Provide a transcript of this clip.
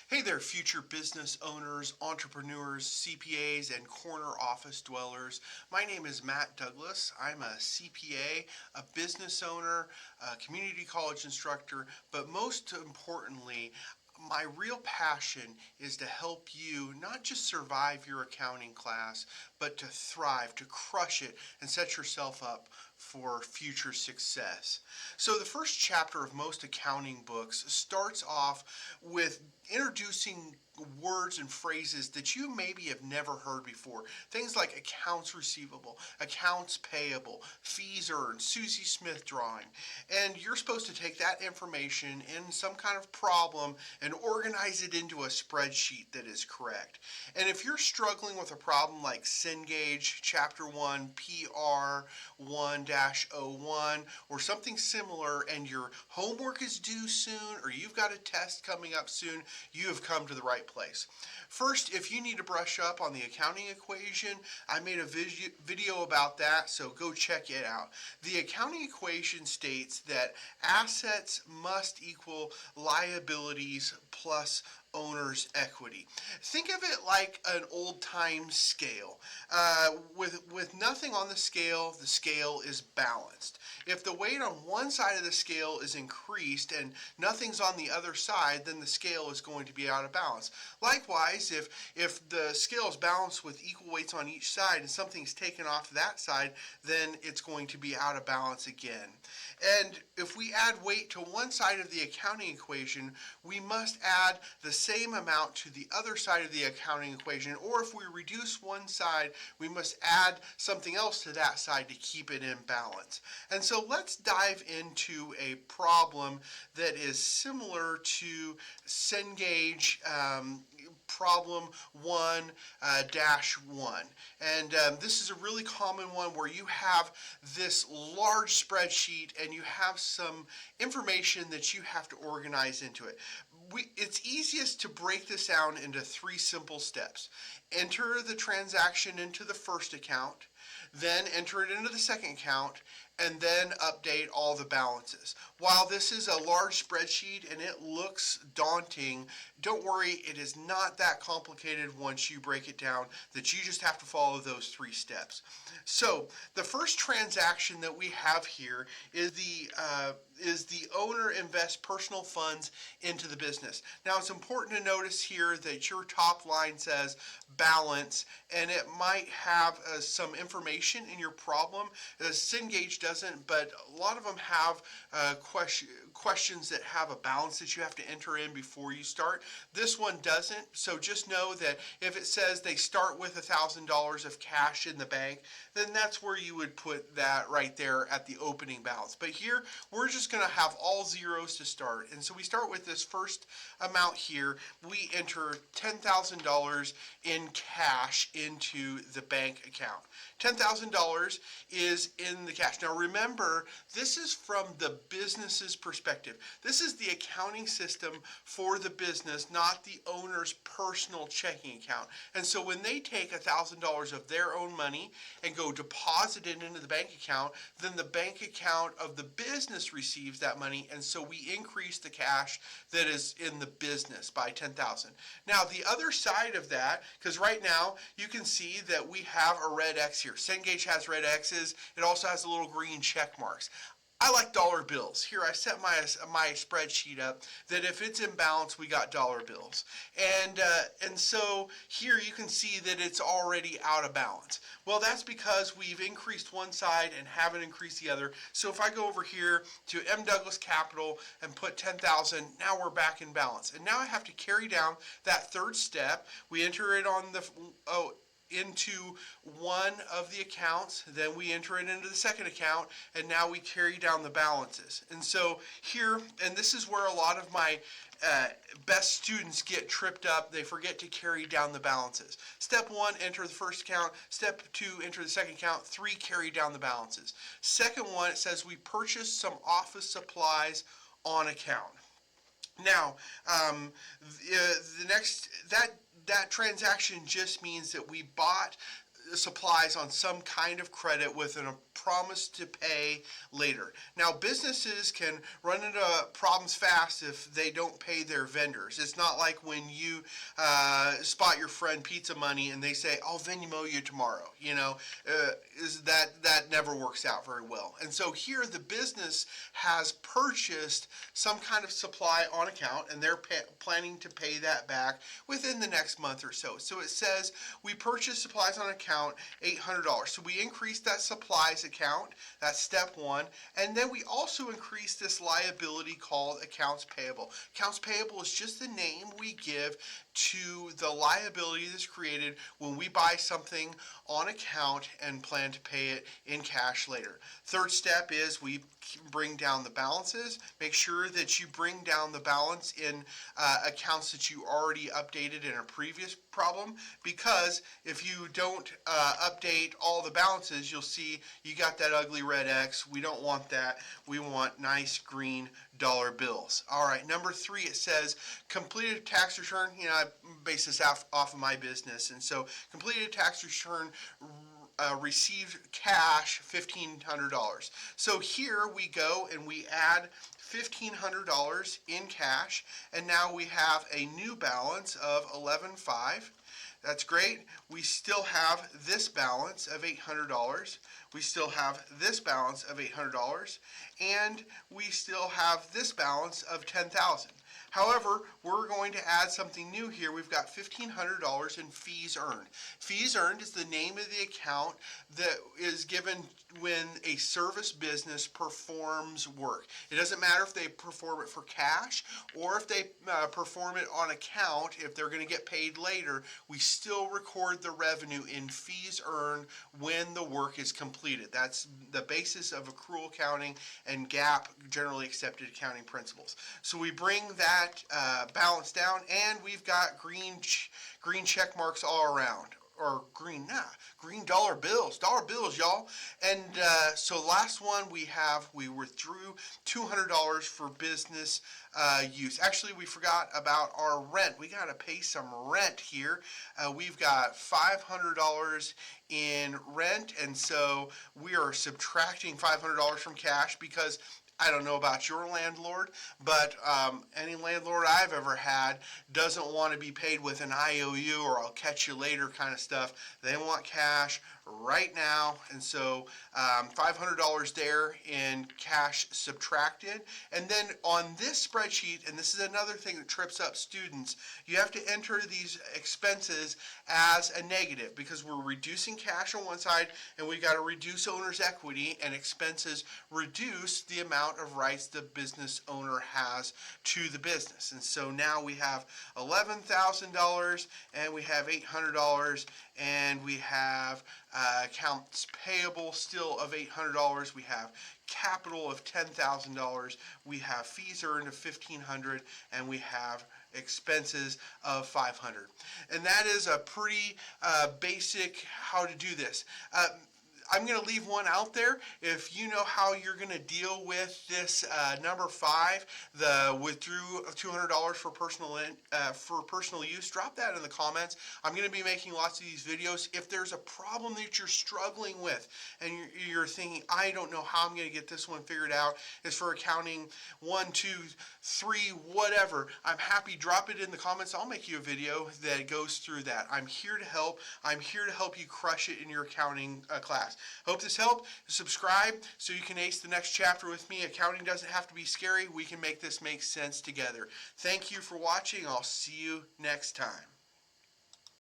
Hey there, future business owners, entrepreneurs, CPAs, and corner office dwellers. My name is Matt Douglas. I'm a CPA, a business owner, a community college instructor, but most importantly, my real passion is to help you not just survive your accounting class, but to thrive, to crush it, and set yourself up for future success. So the first chapter of most accounting books starts off with introducing words and phrases that you maybe have never heard before. Things like accounts receivable, accounts payable, fees earned, Susie Smith drawing. And you're supposed to take that information in some kind of problem and organize it into a spreadsheet that is correct. And if you're struggling with a problem like Cengage Chapter 1 PR1.01 or something similar, and your homework is due soon or you've got a test coming up soon, you have come to the right place. First, if you need to brush up on the accounting equation, I made a video about that, so go check it out. The accounting equation states that assets must equal liabilities plus owner's equity. Think of it like an old-time scale. With nothing on the scale is balanced. If the weight on one side of the scale is increased and nothing's on the other side, then the scale is going to be out of balance. Likewise, if the scale is balanced with equal weights on each side and something's taken off that side, then it's going to be out of balance again. And if we add weight to one side of the accounting equation, we must add the same amount to the other side of the accounting equation, or if we reduce one side, we must add something else to that side to keep it in balance. And so let's dive into a problem that is similar to Cengage problem 1-1. And this is a really common one where you have this large spreadsheet and you have some information that you have to organize into it. It's easiest to break this down into three simple steps. Enter the transaction into the first account, then enter it into the second account, and then update all the balances. While this is a large spreadsheet and it looks daunting, don't worry, it is not that complicated once you break it down, that you just have to follow those three steps. So the first transaction that we have here is the owner invests personal funds into the business. Now it's important to notice here that your top line says balance, and it might have some information in your problem. Cengage doesn't, but a lot of them have questions that have a balance that you have to enter in before you start. This one doesn't, so just know that if it says they start with $1,000 of cash in the bank, then that's where you would put that right there at the opening balance. But here, we're just going to have all zeros to start. And so we start with this first amount here. We enter $10,000 in cash into the bank account. $10,000 is in the cash. Now remember, this is from the business's perspective. This is the accounting system for the business, not the owner's personal checking account. And so when they take $1,000 of their own money and go deposit it into the bank account, then the bank account of the business receives that money, and so we increase the cash that is in the business by $10,000. Now the other side of that, because right now you can see that we have a red X here. Cengage has red X's. It also has the little green check marks. I like dollar bills. Here I set my spreadsheet up that if it's in balance, we got dollar bills. And so here you can see that it's already out of balance. Well, that's because we've increased one side and haven't increased the other. So if I go over here to M. Douglas Capital and put 10,000, now we're back in balance. And now I have to carry down that third step. We enter it on the into one of the accounts, then we enter it into the second account, and now we carry down the balances. And so here, and this is where a lot of my best students get tripped up. They forget to carry down the balances. Step 1, enter the first account. Step 2, enter the second account. 3, carry down the balances. Second one, it says we purchased some office supplies on account. Now, the next, that transaction just means that we bought supplies on some kind of credit with a promise to pay later. Now, businesses can run into problems fast if they don't pay their vendors. It's not like when you spot your friend pizza money and they say, "I'll Venmo you tomorrow." Is that never works out very well. And so here, the business has purchased some kind of supply on account, and they're planning to pay that back within the next month or so. So it says we purchased supplies on account $800. So we increased that supplies account. That's step one. And then we also increased this liability called accounts payable. Accounts payable is just the name we give to the liability that's created when we buy something on account and plan to pay it in cash later. Third step is we bring down the balances. Make sure that you bring down the balance in accounts that you already updated in a previous problem, because if you don't update all the balances, you'll see you got that ugly red X. We don't want that. We want nice green dollar bills. All right, number 3, it says completed tax return. I base this off of my business, and so completed tax return received cash $1,500. So here we go and we add $1,500 in cash, and now we have a new balance of $11,500. That's great. We still have this balance of $800. We still have this balance of $800, and we still have this balance of $10,000. However, we're going to add something new here. We've got $1,500 in fees earned. Fees earned is the name of the account that is given when a service business performs work. It doesn't matter if they perform it for cash or if they perform it on account. If they're going to get paid later, we still record the revenue in fees earned when the work is completed. That's the basis of accrual accounting and GAAP, generally accepted accounting principles. So we bring that balance down, and we've got green check marks all around, or green dollar bills, y'all. And so last one we withdrew $200 for business use. Actually, we forgot about our rent. We got to pay some rent here. We've got $500 in rent, and so we are subtracting $500 from cash, because I don't know about your landlord, but any landlord I've ever had doesn't want to be paid with an IOU or I'll catch you later kind of stuff. They want cash right now, and so $500 there in cash subtracted. And then on this spreadsheet, and this is another thing that trips up students, you have to enter these expenses as a negative, because we're reducing cash on one side and we got to reduce owner's equity, and expenses reduce the amount of rights the business owner has to the business. And so now we have $11,000 and we have $800 and we have accounts payable still of $800. We have capital of $10,000. We have fees earned of $1,500, and we have expenses of $500. And that is a pretty basic how to do this. I'm going to leave one out there. If you know how you're going to deal with this number 5, the withdrew $200 for personal use, drop that in the comments. I'm going to be making lots of these videos. If there's a problem that you're struggling with and you're thinking, I don't know how I'm going to get this one figured out, it's for accounting 1, 2, 3, whatever, I'm happy. Drop it in the comments. I'll make you a video that goes through that. I'm here to help. I'm here to help you crush it in your accounting class. Hope this helped. Subscribe so you can ace the next chapter with me. Accounting doesn't have to be scary. We can make this make sense together. Thank you for watching. I'll see you next time.